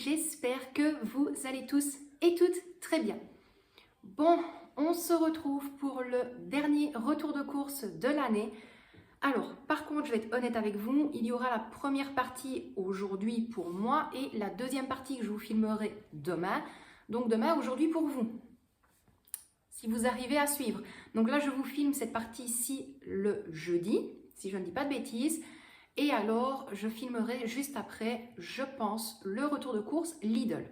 j'espère que vous allez tous et toutes très bien. Bon, on se retrouve pour le dernier retour de course de l'année. Alors, par contre, je vais être honnête avec vous, il y aura la première partie aujourd'hui pour moi et la deuxième partie que je vous filmerai demain. Donc demain, aujourd'hui pour vous, si vous arrivez à suivre. Donc là, je vous filme cette partie-ci le jeudi, si je ne dis pas de bêtises. Et alors, je filmerai juste après, je pense, le retour de course Lidl.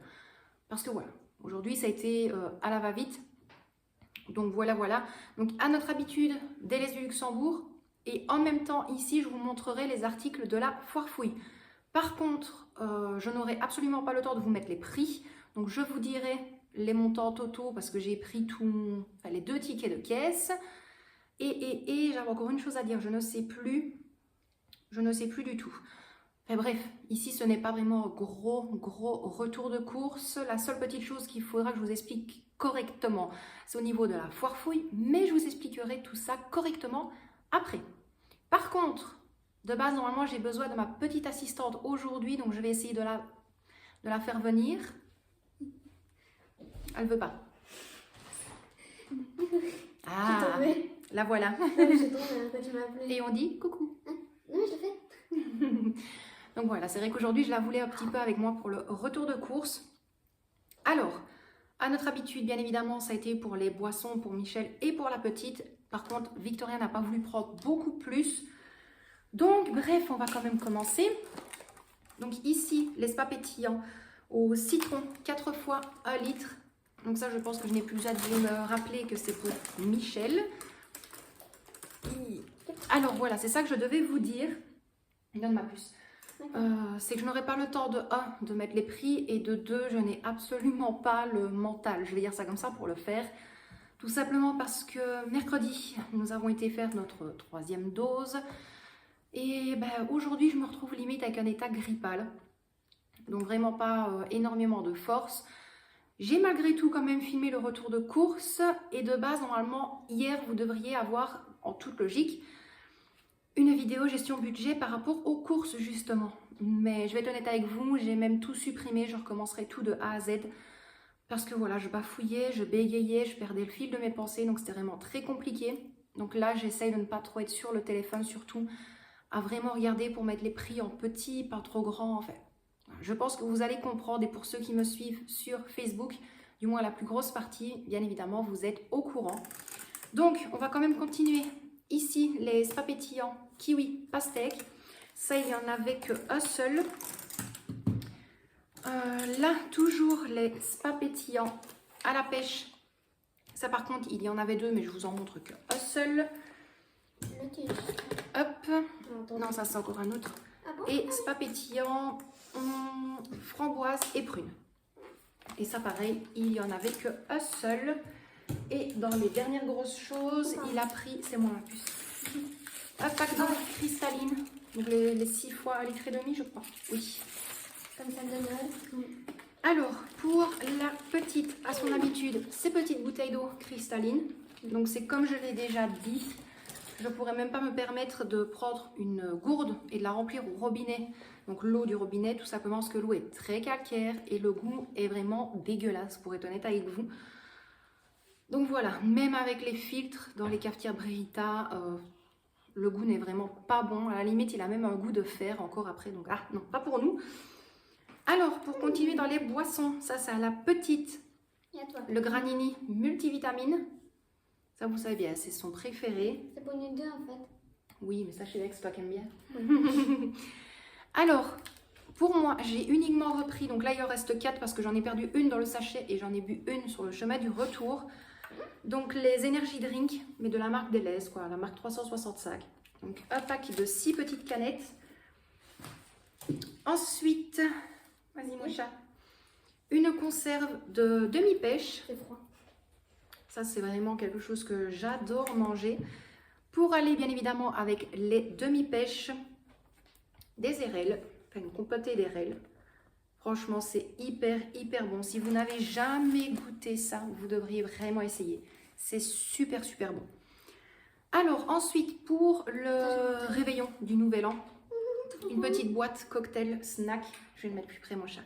Parce que voilà, aujourd'hui, ça a été à la va-vite. Donc voilà. Donc à notre habitude, Délices du Luxembourg. Et en même temps, ici, je vous montrerai les articles de la foire fouille. Par contre, je n'aurai absolument pas le temps de vous mettre les prix. Donc je vous dirai les montants totaux parce que j'ai pris les 2 tickets de caisse. Et j'avais encore une chose à dire, je ne sais plus du tout. Mais bref, ici ce n'est pas vraiment un gros retour de course. La seule petite chose qu'il faudra que je vous explique correctement, c'est au niveau de la foire fouille, mais je vous expliquerai tout ça correctement après. Par contre, de base, normalement, j'ai besoin de ma petite assistante aujourd'hui, donc je vais essayer de la faire venir. Elle veut pas. Ah, la voilà. Et on dit coucou. Non, je le fais. Donc voilà, c'est vrai qu'aujourd'hui, je la voulais un petit peu avec moi pour le retour de course. Alors, à notre habitude, bien évidemment, ça a été pour les boissons, pour Michel et pour la petite. Par contre, Victoria n'a pas voulu prendre beaucoup plus. Donc, bref, on va quand même commencer. Donc ici, les spas pétillants au citron, 4 fois 1 litre. Donc ça, je pense que je n'ai plus besoin de me rappeler que c'est pour Michel. Alors voilà, c'est ça que je devais vous dire. Donne ma puce. C'est que je n'aurai pas le temps de 1, de mettre les prix et de 2, je n'ai absolument pas le mental, je vais dire ça comme ça pour le faire. Tout simplement parce que mercredi, nous avons été faire notre 3e dose. Et aujourd'hui, je me retrouve limite avec un état grippal. Donc vraiment pas énormément de force. J'ai malgré tout quand même filmé le retour de course. Et de base, normalement, hier, vous devriez avoir, en toute logique, une vidéo gestion budget par rapport aux courses justement. Mais je vais être honnête avec vous, j'ai même tout supprimé, je recommencerai tout de A à Z. Parce que voilà, je bafouillais, je bégayais, je perdais le fil de mes pensées, donc c'était vraiment très compliqué. Donc là, j'essaye de ne pas trop être sur le téléphone, surtout à vraiment regarder pour mettre les prix en petit, pas trop grand. Enfin, je pense que vous allez comprendre, et pour ceux qui me suivent sur Facebook, du moins la plus grosse partie, bien évidemment, vous êtes au courant. Donc, on va quand même continuer. Ici, les spas pétillants kiwi pastèque. Ça, il n'y en avait qu'un seul. Là, toujours les spas pétillants à la pêche. Ça, par contre, il y en avait 2, mais je vous en montre qu'un seul. Hop. Non, ça, c'est encore un autre. Ah bon? Et spas pétillants, framboise et prune. Et ça, pareil, il n'y en avait qu'un seul. Et dans les dernières grosses choses, il a pris, c'est moi la puce, un pack d'eau cristalline, donc les 6 fois 1,5 litre, je crois. Oui. Comme ça de Noël. Alors, pour la petite, à son habitude, ces petites bouteilles d'eau cristalline. Donc, c'est comme je l'ai déjà dit, je ne pourrais même pas me permettre de prendre une gourde et de la remplir au robinet. Donc, l'eau du robinet, tout simplement parce que l'eau est très calcaire et le goût est vraiment dégueulasse, pour être honnête avec vous. Donc voilà, même avec les filtres dans les cafetières Brevita, le goût n'est vraiment pas bon. À la limite, il a même un goût de fer encore après. Donc, ah non, pas pour nous. Alors, pour continuer dans les boissons, ça c'est à la petite, Et à toi? le Granini multivitamine. Ça, vous savez bien, c'est son préféré. C'est pour nous 2 en fait. Oui, mais sachez bien que c'est toi qui aimes bien. Alors, pour moi, j'ai uniquement repris, donc là il en reste 4 parce que j'en ai perdu une dans le sachet et j'en ai bu une sur le chemin du retour. Donc les Energy Drink, mais de la marque Deleuze, quoi, la marque 365. Donc un pack de 6 petites canettes. Ensuite, vas-y mon chat, une conserve de demi-pêche. C'est froid. Ça c'est vraiment quelque chose que j'adore manger. Pour aller bien évidemment avec les demi-pêches, des érelles, enfin une compotée d'érelles. Franchement, c'est hyper bon. Si vous n'avez jamais goûté ça, vous devriez vraiment essayer. C'est super bon. Alors, ensuite, pour le réveillon du Nouvel An, une petite boîte cocktail snack. Je vais le mettre plus près, mon chat.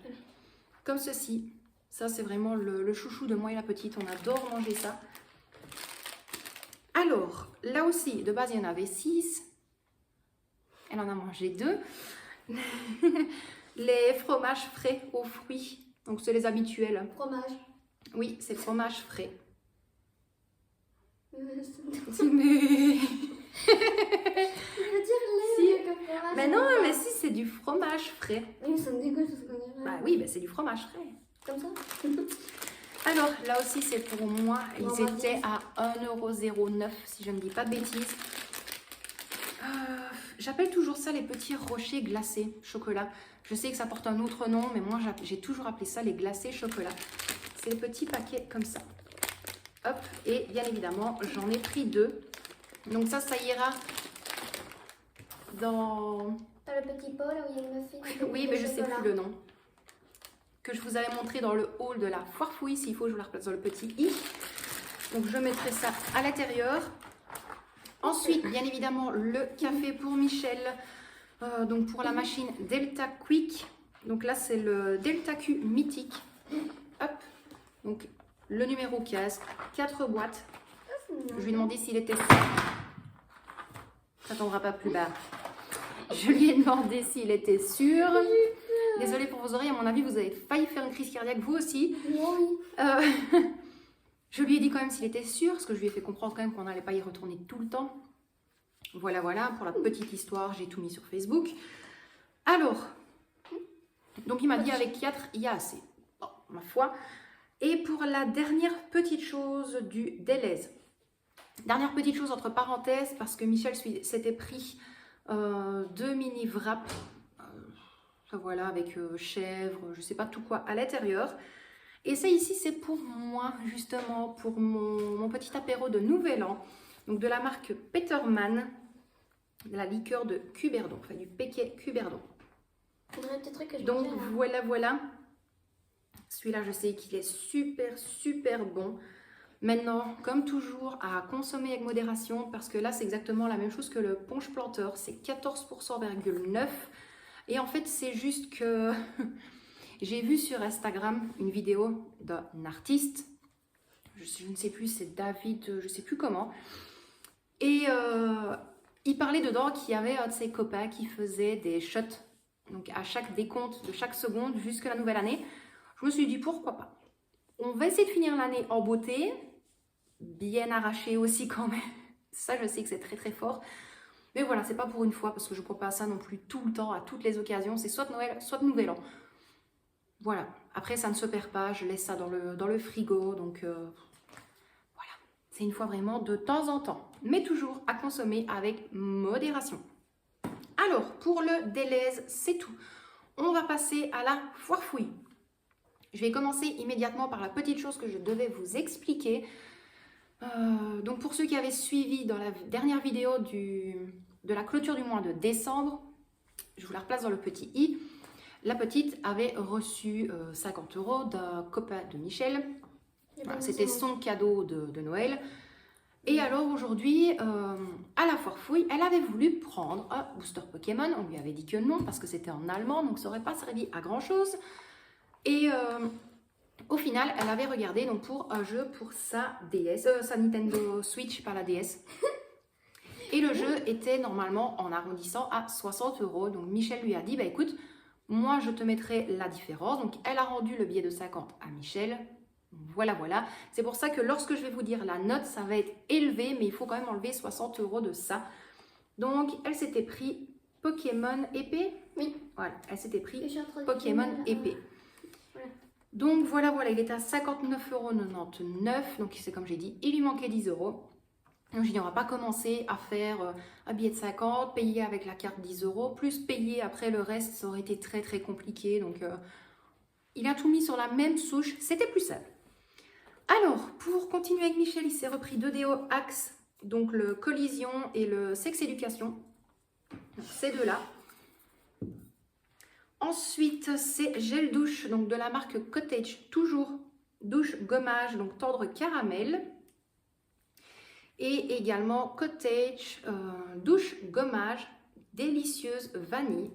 comme ceci. Ça, c'est vraiment le chouchou de moi et la petite. On adore manger ça. Alors, là aussi, de base, il y en avait 6. Elle en a mangé 2. Les fromages frais aux fruits. Donc, c'est les habituels. Fromage. Oui, c'est fromage frais. Je veux Mais... dire lait comme fromage. Mais non, mais si, c'est du fromage frais. Oui, ça me dégoûte ce qu'on dirait. Bah oui, bah c'est du fromage frais. Comme ça. Alors, là aussi, c'est pour moi. Ils Bon, bah, étaient à 1,09 € si je ne dis pas de bêtises. J'appelle toujours ça les petits rochers glacés chocolat. Je sais que ça porte un autre nom, mais moi, j'ai toujours appelé ça les glacés chocolat. C'est les petits paquets comme ça. Hop, et bien évidemment, j'en ai pris 2. Donc ça ira dans... T'as le petit pot là où il y a une muffin. Oui, mais je sais plus le nom. Que je vous avais montré dans le haul de la foire fouille. S'il faut, je vous la replace dans le petit i. Donc je mettrai ça à l'intérieur. Ensuite, bien évidemment, le café pour Michel. Donc pour la machine Delta Quick. Donc là, c'est le Delta Q mythique. Hop. Donc le numéro 15. 4 boîtes. Je lui ai demandé s'il était... Ça tombera pas plus bas. Je lui ai demandé s'il était sûr. Désolée pour vos oreilles, à mon avis, vous avez failli faire une crise cardiaque, vous aussi. Oui. Je lui ai dit quand même s'il était sûr, parce que je lui ai fait comprendre quand même qu'on n'allait pas y retourner tout le temps. Voilà, voilà, pour la petite histoire, j'ai tout mis sur Facebook. Alors, donc il m'a dit avec 4, il y a assez. Bon, ma foi. Et pour la dernière petite chose du Deleuze. Dernière petite chose entre parenthèses, parce que Michel s'était pris 2 mini wraps. Voilà, avec chèvre, je sais pas tout quoi à l'intérieur. Et ça ici, c'est pour moi, justement, pour mon petit apéro de Nouvel An. Donc de la marque Peterman, de la liqueur de Cuberdon, enfin du Péquet Cuberdon. Donc voilà, voilà. Celui-là, je sais qu'il est super, super bon. Maintenant, comme toujours, à consommer avec modération, parce que là, c'est exactement la même chose que le punch planteur. C'est 14,9%. Et en fait, c'est juste que j'ai vu sur Instagram une vidéo d'un artiste. Je ne sais plus, c'est David, je ne sais plus comment. Et il parlait dedans qu'il y avait un de ses copains qui faisait des shots. Donc à chaque décompte de chaque seconde jusqu'à la nouvelle année. Je me suis dit pourquoi pas. On va essayer de finir l'année en beauté. Bien arraché aussi quand même. Ça, je sais que c'est très très fort. Mais voilà, c'est pas pour une fois parce que je ne crois pas à ça non plus tout le temps, à toutes les occasions. C'est soit Noël, soit Nouvel An. Voilà. Après, ça ne se perd pas. Je laisse ça dans le frigo. Donc voilà. C'est une fois vraiment de temps en temps. Mais toujours à consommer avec modération. Alors, pour le Deleuze, c'est tout. On va passer à la foire fouille. Je vais commencer immédiatement par la petite chose que je devais vous expliquer. Donc pour ceux qui avaient suivi dans la dernière vidéo de la clôture du mois de décembre, je vous la replace dans le petit i. La petite avait reçu 50 € d'un copain de Michel. Voilà, c'était son cadeau de Noël. Et alors aujourd'hui, à la foire fouille, elle avait voulu prendre un booster Pokémon. On lui avait dit que non parce que c'était en allemand, donc ça n'aurait pas servi à grand chose. Et au final, elle avait regardé donc pour un jeu pour sa DS, sa Nintendo Switch, pas la DS. Et le jeu était normalement en arrondissant à 60 €. Donc Michel lui a dit, bah écoute, moi je te mettrai la différence. Donc elle a rendu le billet de 50 à Michel. Voilà, voilà. C'est pour ça que lorsque je vais vous dire la note, ça va être élevé, mais il faut quand même enlever 60 € de ça. Donc elle s'était pris Pokémon épée. Oui. Voilà, elle s'était pris Pokémon épée. Voilà. Donc voilà, voilà, il est à 59,99 €. Donc c'est comme j'ai dit, il lui manquait 10 €. Donc je dis, on va pas commencer à faire un billet de 50, payer avec la carte 10 €, plus payer après le reste, ça aurait été très très compliqué. Donc il a tout mis sur la même souche, c'était plus simple. Alors, pour continuer avec Michel, il s'est repris 2 déos Axe, donc le Collision et le Sex Éducation. Ces deux-là. Ensuite, c'est gel douche, donc de la marque Cottage, toujours douche gommage, donc tendre caramel. Et également Cottage douche gommage délicieuse vanille,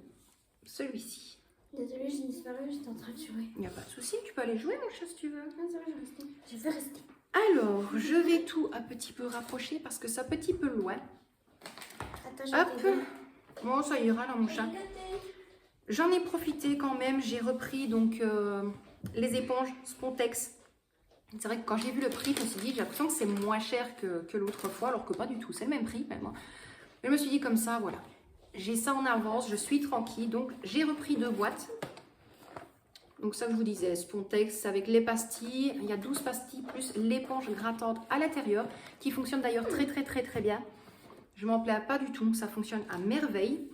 celui-ci. Désolée, j'ai disparu, j'étais en train de jouer. Il n'y a pas de souci, tu peux aller jouer mon chat si tu veux. Ah, ça va, je vais rester. Je vais rester. Alors, je vais tout un petit peu rapprocher parce que c'est un petit peu loin. Attends, je Hop, vais t'aider. bon ça ira là mon chat. J'en ai profité quand même, j'ai repris donc les éponges Spontex. C'est vrai que quand j'ai vu le prix, je me suis dit, j'ai l'impression que c'est moins cher que l'autre fois, alors que pas du tout, c'est le même prix même. Mais je me suis dit comme ça, voilà, j'ai ça en avance, je suis tranquille, donc j'ai repris 2 boîtes. Donc ça que je vous disais, Spontex avec les pastilles, il y a 12 pastilles plus l'éponge grattante à l'intérieur, qui fonctionne d'ailleurs très bien. Je m'en plains pas du tout, ça fonctionne à merveille.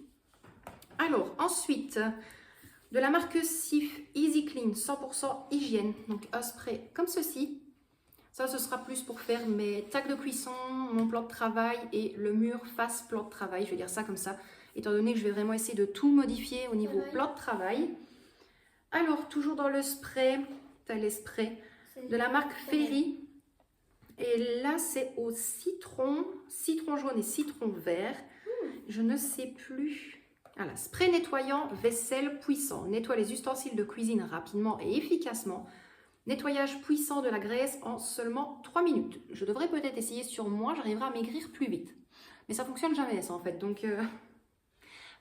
Alors ensuite, de la marque Cif Easy Clean 100% hygiène, donc un spray comme ceci. Ça, ce sera plus pour faire mes tacs de cuisson, mon plan de travail et le mur face plan de travail. Je vais dire ça comme ça, étant donné que je vais vraiment essayer de tout modifier au niveau plan de travail. Alors, toujours dans le spray, tu as les sprays de la marque Ferry. Et là, c'est au citron jaune et citron vert. Je ne sais plus. Voilà, spray nettoyant vaisselle puissant. Nettoie les ustensiles de cuisine rapidement et efficacement. Nettoyage puissant de la graisse en seulement 3 minutes. Je devrais peut-être essayer sur moi, j'arriverai à maigrir plus vite. Mais ça fonctionne jamais ça en fait. Donc,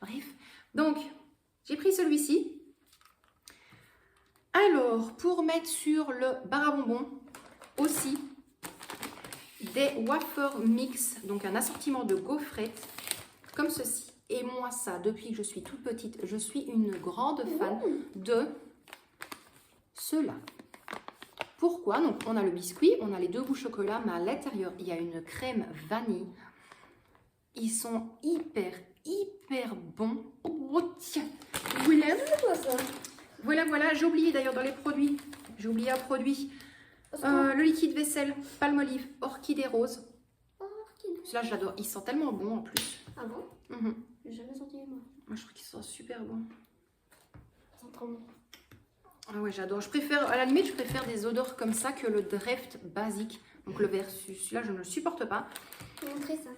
bref. Donc, j'ai pris celui-ci. Alors, pour mettre sur le bar à bonbons, aussi, des wafer mix, donc un assortiment de gaufrettes, comme ceci. Et moi, ça, depuis que je suis toute petite, je suis une grande fan de ceux-là. Pourquoi? Donc, on a le biscuit, on a les 2 goûts chocolat, mais à l'intérieur, il y a une crème vanille. Ils sont hyper bons. Oh, tiens, voilà. C'est quoi ça? Voilà, j'ai oublié d'ailleurs dans les produits. J'ai oublié un produit. Le liquide vaisselle, palmolive, orchidée rose. Oh, orchidée. Celui-là, je l'adore. Il sent tellement bon en plus. Ah bon? J'ai jamais senti moi. Moi, je trouve qu'il sent super bon. Ça sent trop bon. Ah ouais, j'adore. Je préfère, à la limite, je préfère des odeurs comme ça que le Dreft basique. Donc le versus. Celui-là, je ne le supporte pas. Je vais montrer ça.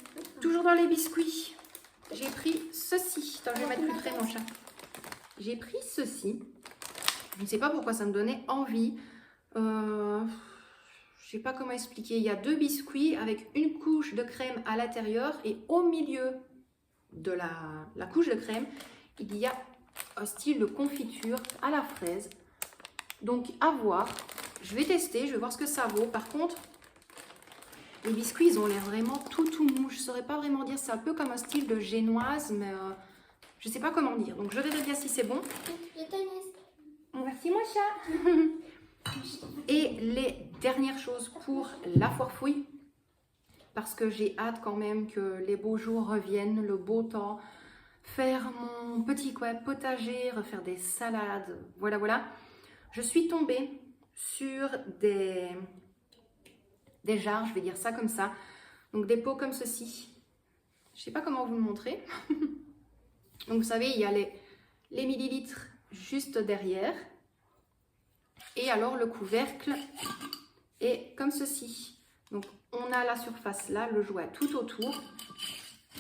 Toujours dans les biscuits, j'ai pris ceci. Attends, je vais mettre plus près mon chat. J'ai pris ceci. Je ne sais pas pourquoi ça me donnait envie. Je sais pas comment expliquer. Il y a 2 biscuits avec une couche de crème à l'intérieur et au milieu de la couche de crème, il y a un style de confiture à la fraise. Donc à voir. Je vais tester, je vais voir ce que ça vaut. Par contre, les biscuits, ils ont l'air vraiment tout mou. Je ne saurais pas vraiment dire. C'est un peu comme un style de génoise, mais je ne sais pas comment dire. Donc je verrai bien si c'est bon. Je t'aime. Merci mon chat. Et les dernières choses pour la foire fouille, parce que j'ai hâte quand même que les beaux jours reviennent, le beau temps, faire mon petit potager, refaire des salades, voilà. Je suis tombée sur des jarres, je vais dire ça comme ça, donc des pots comme ceci. Je sais pas comment vous le montrer. Donc vous savez, il y a les millilitres juste derrière. Et alors le couvercle est comme ceci. Donc on a la surface là, le jouet tout autour.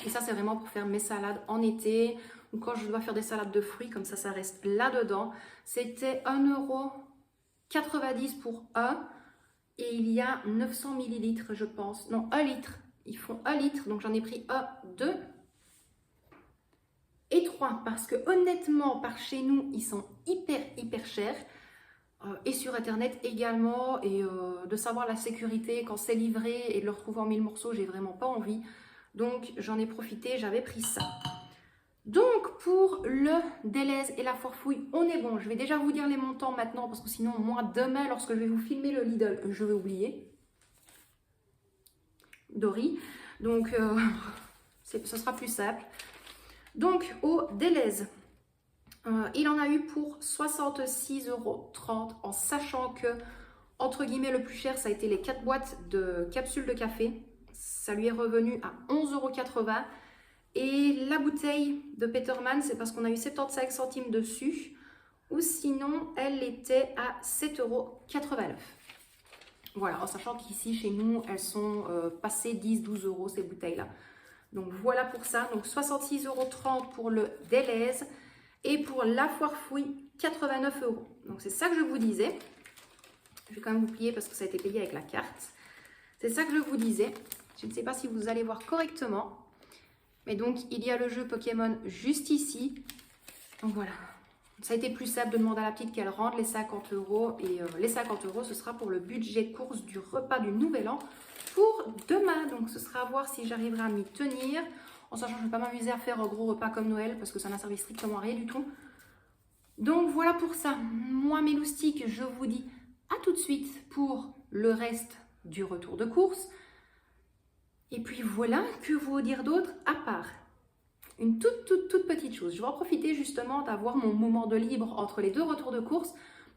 Et ça c'est vraiment pour faire mes salades en été. Ou quand je dois faire des salades de fruits, comme ça reste là-dedans. C'était 1,90 € pour un. Et il y a 900 millilitres je pense. Non, 1 litre. Ils font 1 litre. Donc j'en ai pris 1, 2 et 3. Parce que honnêtement, par chez nous, ils sont hyper chers. Et sur internet également, et de savoir la sécurité quand c'est livré et de le retrouver en 1000 morceaux, j'ai vraiment pas envie. Donc j'en ai profité, j'avais pris ça. Donc pour le Delhaize et la foire fouille, on est bon. Je vais déjà vous dire les montants maintenant parce que sinon moi demain lorsque je vais vous filmer le Lidl, je vais oublier. Dory. Donc ce sera plus simple. Donc au Delhaize. Il en a eu pour 66,30 € en sachant que, entre guillemets, le plus cher, ça a été les 4 boîtes de capsules de café. Ça lui est revenu à 11,80 €. Et la bouteille de Peterman, c'est parce qu'on a eu 75 centimes dessus. Ou sinon, elle était à 7,89 €. Voilà, en sachant qu'ici, chez nous, elles sont passées 10-12 € ces bouteilles-là. Donc voilà pour ça. Donc 66,30 € pour le Delhaize. Et pour la foire fouille, 89 €. Donc c'est ça que je vous disais. Je vais quand même vous plier parce que ça a été payé avec la carte. C'est ça que je vous disais. Je ne sais pas si vous allez voir correctement. Mais donc il y a le jeu Pokémon juste ici. Donc voilà. Ça a été plus simple de demander à la petite qu'elle rende les 50 €. Et les 50 €, ce sera pour le budget course du repas du Nouvel An pour demain. Donc ce sera à voir si j'arriverai à m'y tenir. En sachant que je ne vais pas m'amuser à faire un gros repas comme Noël parce que ça n'a servi strictement à rien du tout. Donc voilà pour ça. Moi, mes loustiques, je vous dis à tout de suite pour le reste du retour de course. Et puis voilà, que vous dire d'autre à part une toute petite chose. Je vais en profiter justement d'avoir mon moment de libre entre les deux retours de course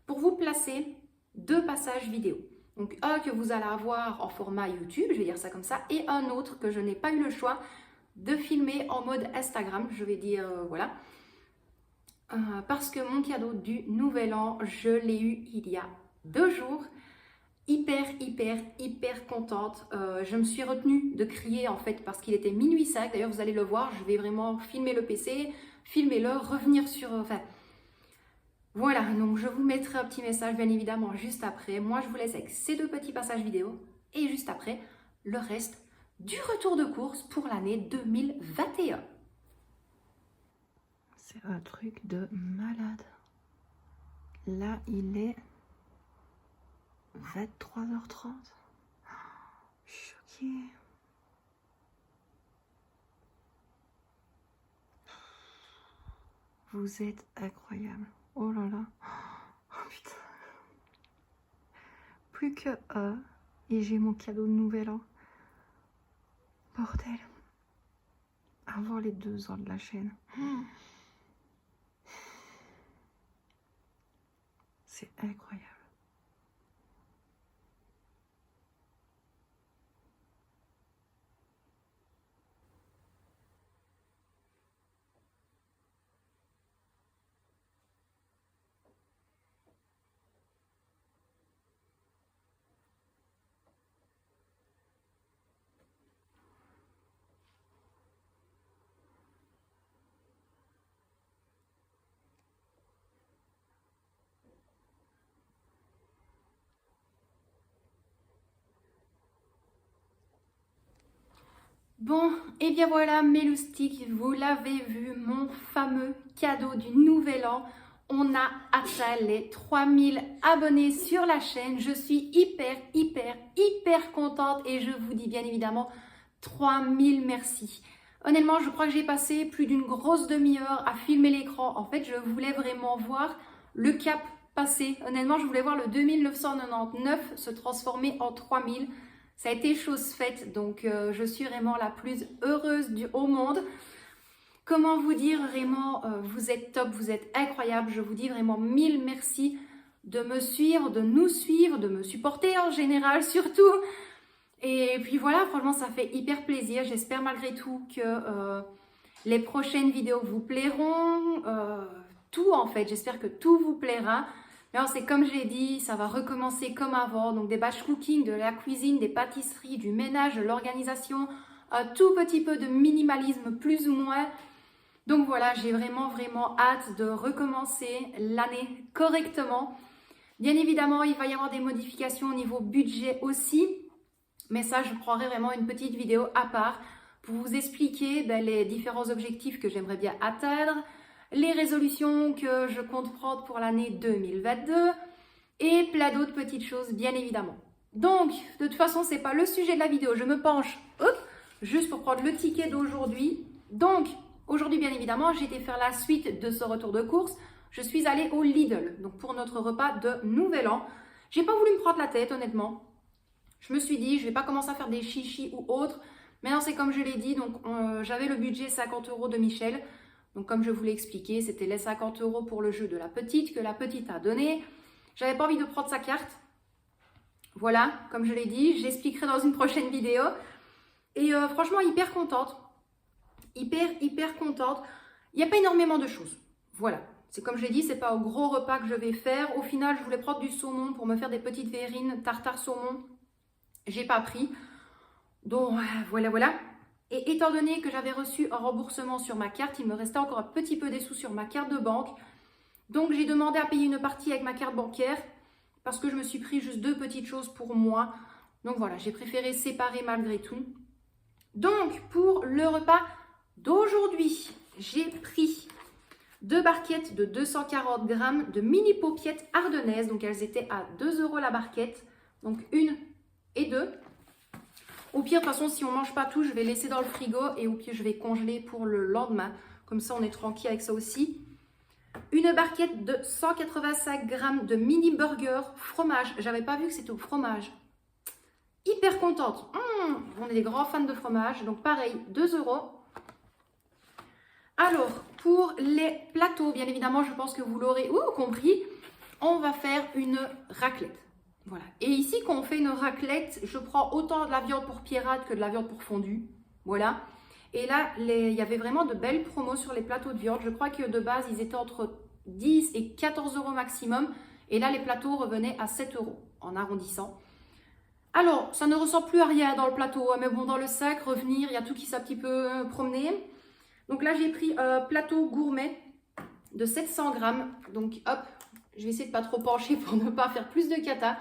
pour vous placer 2 passages vidéo. Donc un que vous allez avoir en format YouTube, je vais dire ça comme ça, et un autre que je n'ai pas eu le choix de filmer en mode Instagram, je vais dire voilà. Parce que mon cadeau du Nouvel An, je l'ai eu il y a 2 jours. Hyper contente. Je me suis retenue de crier en fait parce qu'il était minuit 5. D'ailleurs, vous allez le voir, je vais vraiment filmer le PC, filmer-le, revenir sur... Enfin, voilà, donc je vous mettrai un petit message bien évidemment juste après. Moi, je vous laisse avec ces 2 petits passages vidéo et juste après, le reste du retour de course pour l'année 2021. C'est un truc de malade. Là, il est 23h30. Choquée. Vous êtes incroyable. Oh là là. Oh putain. Plus que et j'ai mon cadeau de Nouvel An. Bordel. Avant les 2 ans de la chaîne. C'est incroyable. Bon, et bien voilà mes loustiques, vous l'avez vu, mon fameux cadeau du Nouvel An. On a atteint les 3000 abonnés sur la chaîne. Je suis hyper contente et je vous dis bien évidemment 3000 merci. Honnêtement, je crois que j'ai passé plus d'une grosse demi-heure à filmer l'écran. En fait, je voulais vraiment voir le cap passer. Honnêtement, je voulais voir le 2999 se transformer en 3000. Ça a été chose faite, donc je suis vraiment la plus heureuse au monde. Comment vous dire, vraiment, vous êtes top, vous êtes incroyable. Je vous dis vraiment 1000 merci de me suivre, de nous suivre, de me supporter en général surtout. Et puis voilà, franchement, ça fait hyper plaisir. J'espère malgré tout que les prochaines vidéos vous plairont. Tout en fait, j'espère que tout vous plaira. Alors c'est comme j'ai dit, ça va recommencer comme avant, donc des batch cooking, de la cuisine, des pâtisseries, du ménage, de l'organisation, un tout petit peu de minimalisme plus ou moins. Donc voilà, j'ai vraiment hâte de recommencer l'année correctement. Bien évidemment, il va y avoir des modifications au niveau budget aussi, mais ça je prendrai vraiment une petite vidéo à part pour vous expliquer les différents objectifs que j'aimerais bien atteindre, les résolutions que je compte prendre pour l'année 2022 et plein d'autres petites choses bien évidemment. Donc, de toute façon, c'est pas le sujet de la vidéo. Je me penche, juste pour prendre le ticket d'aujourd'hui. Donc, aujourd'hui, bien évidemment, j'ai été faire la suite de ce retour de course. Je suis allée au Lidl, donc pour notre repas de Nouvel An. J'ai pas voulu me prendre la tête, honnêtement. Je me suis dit, je vais pas commencer à faire des chichis ou autres. Maintenant, c'est comme je l'ai dit, donc j'avais le budget 50 € de Michel. Donc comme je vous l'ai expliqué, c'était les 50 € pour le jeu de la petite que la petite a donné. J'avais pas envie de prendre sa carte. Voilà, comme je l'ai dit, j'expliquerai dans une prochaine vidéo. Et franchement, hyper contente. Hyper contente. Il n'y a pas énormément de choses. Voilà. C'est comme je l'ai dit, c'est pas au gros repas que je vais faire. Au final, je voulais prendre du saumon pour me faire des petites verrines tartare saumon. J'ai pas pris. Donc voilà. Et étant donné que j'avais reçu un remboursement sur ma carte, il me restait encore un petit peu des sous sur ma carte de banque. Donc j'ai demandé à payer une partie avec ma carte bancaire parce que je me suis pris juste 2 petites choses pour moi. Donc voilà, j'ai préféré séparer malgré tout. Donc pour le repas d'aujourd'hui, j'ai pris 2 barquettes de 240 grammes de mini paupiettes ardennaises. Donc elles étaient à 2 € la barquette. Donc 1 et 2. Au pire, de toute façon, si on ne mange pas tout, je vais laisser dans le frigo et au pire, je vais congeler pour le lendemain. Comme ça, on est tranquille avec ça aussi. Une barquette de 185 grammes de mini burger fromage. J'avais pas vu que c'était au fromage. Hyper contente. On est des grands fans de fromage. Donc pareil, 2 €. Alors, pour les plateaux, bien évidemment, je pense que vous l'aurez compris, on va faire une raclette. Voilà. Et ici, quand on fait une raclette, je prends autant de la viande pour pierrade que de la viande pour fondue. Voilà. Et là, il y avait vraiment de belles promos sur les plateaux de viande. Je crois que de base, ils étaient entre 10 et 14 € maximum. Et là, les plateaux revenaient à 7 € en arrondissant. Alors, ça ne ressemble plus à rien dans le plateau. Mais bon, dans le sac, revenir, il y a tout qui s'est un petit peu promené. Donc là, j'ai pris un plateau gourmet de 700 grammes. Donc, hop. Je vais essayer de ne pas trop pencher pour ne pas faire plus de cata.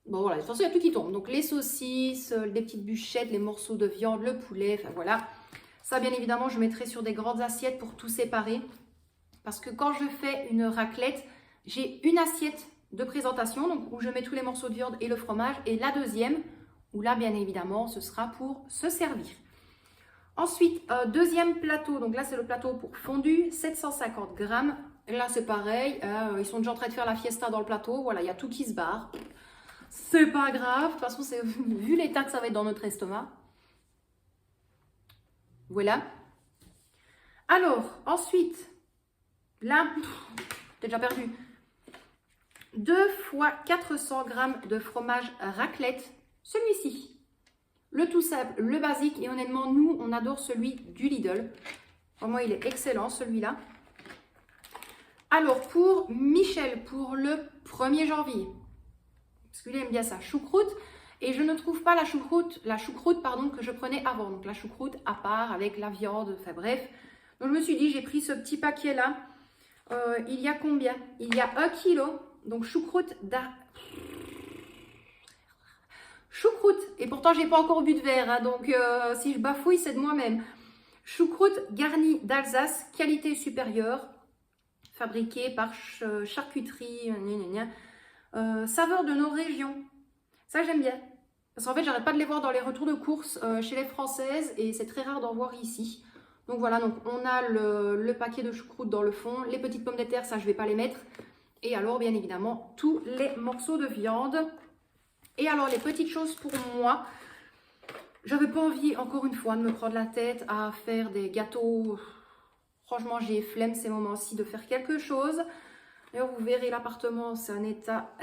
Bon, voilà, de toute façon, il y a tout qui tombe. Donc, les saucisses, les petites bûchettes, les morceaux de viande, le poulet, enfin voilà. Ça, bien évidemment, je mettrai sur des grandes assiettes pour tout séparer. Parce que quand je fais une raclette, j'ai une assiette de présentation, donc où je mets tous les morceaux de viande et le fromage. Et la deuxième, où là, bien évidemment, ce sera pour se servir. Ensuite, deuxième plateau. Donc là, c'est le plateau pour fondu, 750 grammes. Et là, c'est pareil, ils sont déjà en train de faire la fiesta dans le plateau. Voilà, il y a tout qui se barre. C'est pas grave. De toute façon, vu l'état que ça va être dans notre estomac. Voilà. Alors, ensuite, là, t'es déjà perdu. 2 fois 400 grammes de fromage raclette. Celui-ci. Le tout simple, le basique. Et honnêtement, nous, on adore celui du Lidl. Vraiment, il est excellent, celui-là. Alors, pour Michel, pour le 1er janvier, parce qu'il aime bien ça, choucroute, et je ne trouve pas la choucroute que je prenais avant. Donc, la choucroute à part, avec la viande, enfin bref. Donc, je me suis dit, j'ai pris ce petit paquet-là. Il y a combien? Il y a 1 kg. Donc, choucroute, et pourtant, j'ai pas encore bu de verre. Hein, donc, si je bafouille, c'est de moi-même. Choucroute garnie d'Alsace, qualité supérieure. Fabriqué par charcuterie, saveur de nos régions. Ça, j'aime bien. Parce qu'en fait, j'arrête pas de les voir dans les retours de courses chez les Françaises et c'est très rare d'en voir ici. Donc voilà, donc on a le paquet de choucroute dans le fond, les petites pommes de terre, ça, je vais pas les mettre. Et alors, bien évidemment, tous les morceaux de viande. Et alors, les petites choses pour moi. J'avais pas envie, encore une fois, de me prendre la tête à faire des gâteaux. Franchement, j'ai flemme ces moments-ci de faire quelque chose. D'ailleurs, vous verrez l'appartement, c'est un état...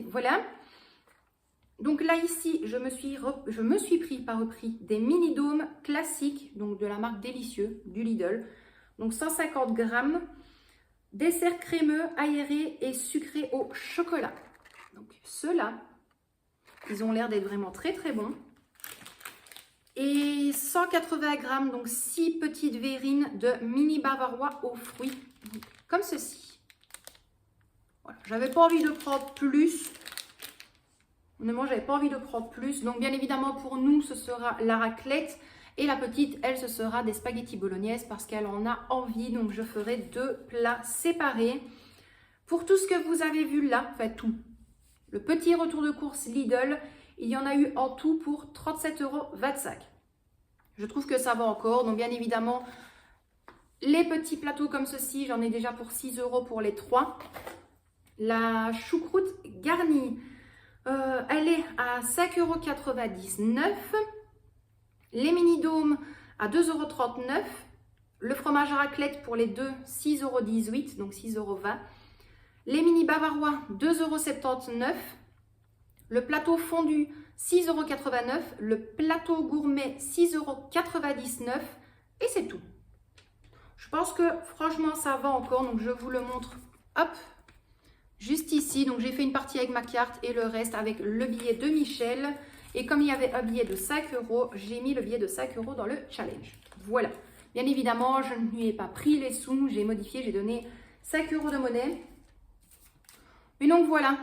voilà. Donc là, ici, je me suis pris des mini-dômes classiques, donc de la marque Délicieux, du Lidl. Donc 150 grammes. Dessert crémeux, aéré et sucré au chocolat. Donc ceux-là, ils ont l'air d'être vraiment très très bons. Et 180 grammes, donc 6 petites verrines de mini bavarois aux fruits, donc, comme ceci. Voilà. J'avais pas envie de prendre plus. Honnêtement, j'avais pas envie de prendre plus. Donc, bien évidemment, pour nous, ce sera la raclette. Et la petite, elle, ce sera des spaghettis bolognaises parce qu'elle en a envie. Donc, je ferai 2 plats séparés. Pour tout ce que vous avez vu là, enfin tout, le petit retour de course Lidl, il y en a eu en tout pour 37,25 €. Je trouve que ça va encore. Donc, bien évidemment, les petits plateaux comme ceci, j'en ai déjà pour 6 € pour les 3. La choucroute garnie, elle est à 5,99 €. Les mini-dômes à 2,39 €. Le fromage à raclette pour les deux, 6,18 €, donc 6,20 €. Les mini bavarois, 2,79 €. Le plateau fondu, 6,89 €. Le plateau gourmet, 6,99 €. Et c'est tout. Je pense que franchement, ça va encore. Donc, je vous le montre. Hop, juste ici. Donc, j'ai fait une partie avec ma carte et le reste avec le billet de Michel. Et comme il y avait un billet de 5 €, j'ai mis le billet de 5 € dans le challenge. Voilà. Bien évidemment, je ne lui ai pas pris les sous. J'ai modifié, j'ai donné 5 € de monnaie. Et donc voilà,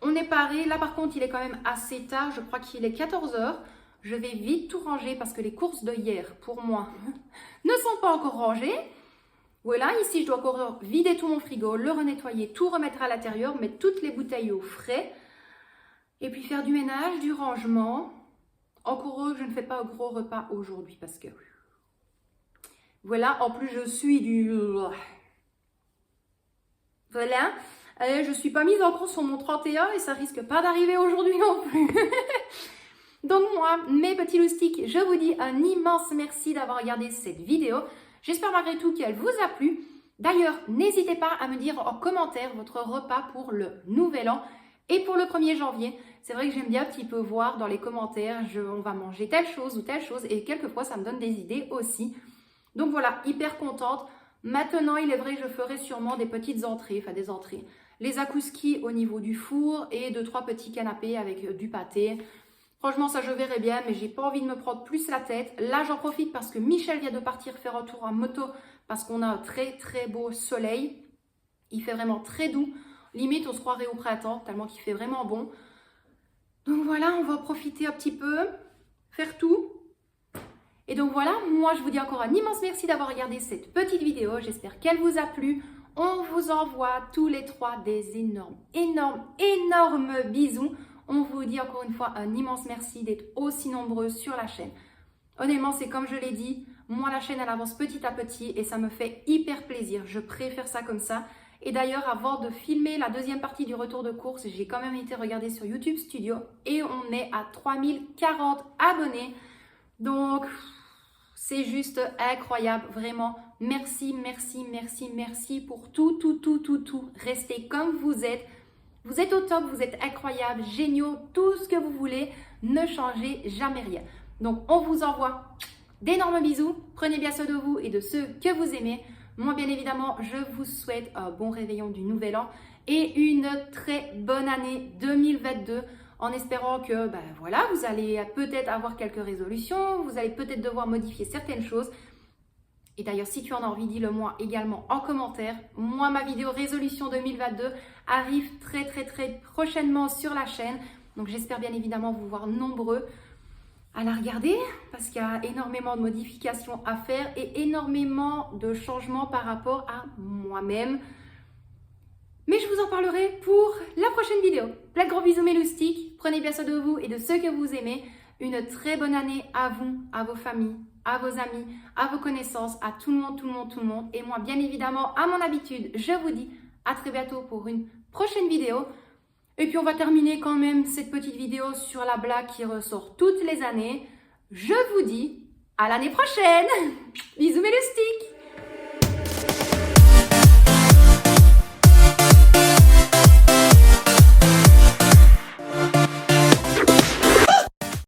on est paré. Là par contre, il est quand même assez tard. Je crois qu'il est 14 h. Je vais vite tout ranger parce que les courses de hier, pour moi, ne sont pas encore rangées. Voilà, ici, je dois encore vider tout mon frigo, le renettoyer, tout remettre à l'intérieur, mettre toutes les bouteilles au frais. Et puis faire du ménage, du rangement. Encore heureux que je ne fais pas un gros repas aujourd'hui parce que... Voilà, en plus, je suis du... Voilà, je ne suis pas mise encore sur mon 31 et ça risque pas d'arriver aujourd'hui non plus. Donc moi, mes petits loustiques, je vous dis un immense merci d'avoir regardé cette vidéo. J'espère malgré tout qu'elle vous a plu. D'ailleurs, n'hésitez pas à me dire en commentaire votre repas pour le Nouvel An et pour le 1er janvier. C'est vrai que j'aime bien un petit peu voir dans les commentaires, on va manger telle chose ou telle chose et quelquefois ça me donne des idées aussi. Donc voilà, hyper contente. Maintenant, il est vrai que je ferai sûrement des petites entrées, enfin des entrées. Les akouskis au niveau du four et 2-3 petits canapés avec du pâté. Franchement, ça je verrai bien, mais j'ai pas envie de me prendre plus la tête. Là, j'en profite parce que Michel vient de partir faire un tour en moto parce qu'on a un très très beau soleil. Il fait vraiment très doux. Limite, on se croirait au printemps, tellement qu'il fait vraiment bon. Donc voilà, on va profiter un petit peu, faire tout. Et donc voilà, moi je vous dis encore un immense merci d'avoir regardé cette petite vidéo. J'espère qu'elle vous a plu. On vous envoie tous les 3 des énormes bisous. On vous dit encore une fois un immense merci d'être aussi nombreux sur la chaîne. Honnêtement, c'est comme je l'ai dit, moi la chaîne elle avance petit à petit et ça me fait hyper plaisir. Je préfère ça comme ça. Et d'ailleurs, avant de filmer la deuxième partie du retour de course, j'ai quand même été regarder sur YouTube Studio et on est à 3040 abonnés. Donc, c'est juste incroyable, vraiment. Merci, merci, merci, merci pour tout. Restez comme vous êtes. Vous êtes au top, vous êtes incroyables, géniaux, tout ce que vous voulez. Ne changez jamais rien. Donc, on vous envoie d'énormes bisous. Prenez bien soin de vous et de ceux que vous aimez. Moi, bien évidemment, je vous souhaite un bon réveillon du Nouvel An et une très bonne année 2022 en espérant que voilà, vous allez peut-être avoir quelques résolutions, vous allez peut-être devoir modifier certaines choses. Et d'ailleurs, si tu en as envie, dis-le-moi également en commentaire. Moi, ma vidéo résolution 2022 arrive très prochainement sur la chaîne. Donc, j'espère bien évidemment vous voir nombreux à la regarder parce qu'il y a énormément de modifications à faire et énormément de changements par rapport à moi-même. Mais je vous en parlerai pour la prochaine vidéo. Plein de gros bisous mes loustiques. Prenez bien soin de vous et de ceux que vous aimez. Une très bonne année à vous, à vos familles, à vos amis, à vos connaissances, à tout le monde. Et moi, bien évidemment, à mon habitude, je vous dis à très bientôt pour une prochaine vidéo. Et puis, on va terminer quand même cette petite vidéo sur la blague qui ressort toutes les années. Je vous dis à l'année prochaine. Bisous mes loustiques.